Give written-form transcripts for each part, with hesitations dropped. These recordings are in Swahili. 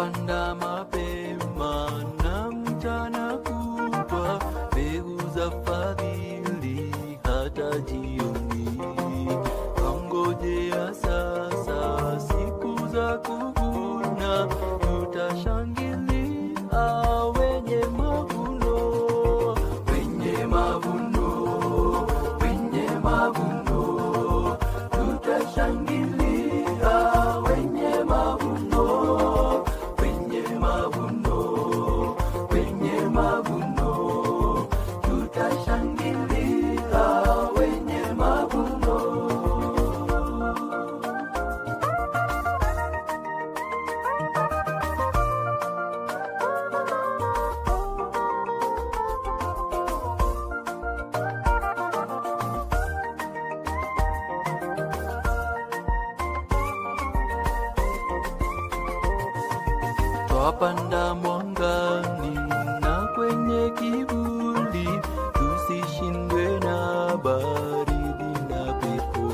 Twapanda mapema na mchana kutwa, mbegu za fadhili hata jioni. Twangojea sasa siku za kuvuna, tutashangilia wenye mavuno, wenye mavuno, wenye mavuno, tutashangilia wenye mavuno, wenye mavuno, wenye mavuno, tutashangilia wenye mavuno. Twapanda mwangani na kwenye kivuli, tusishindwe na baridi na pepo.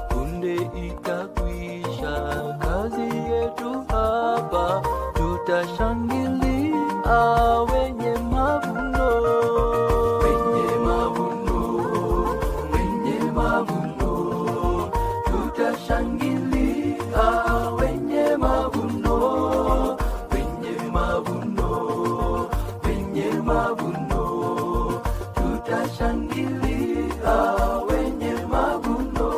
Punde itakwisha kazi yetu hapa, tutashangilia wenye mavuno, wenye mavuno, wenye mavuno, tutashangilia wenye mavuno, wenye mavuno, wenye mavuno, tutashangilia wenye mavuno.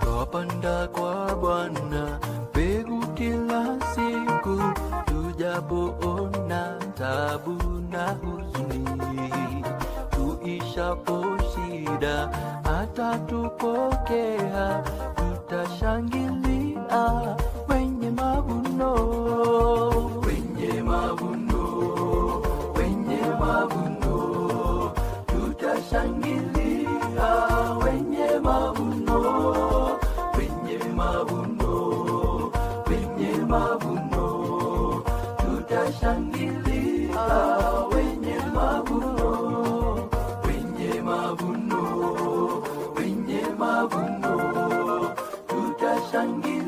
Twapanda kwa Bwana mbegu kila siku, tujapoona tabu na huzuni. Tuishapo shida atatupokea, tutashangilia wenye mavuno, wenye mavuno, wenye mavuno, tutashangilia wenye mavuno, wenye mavuno, wenye mavuno, tutashangilia wenye mavuno, wenye mavuno, wenye mavuno, tutashangilia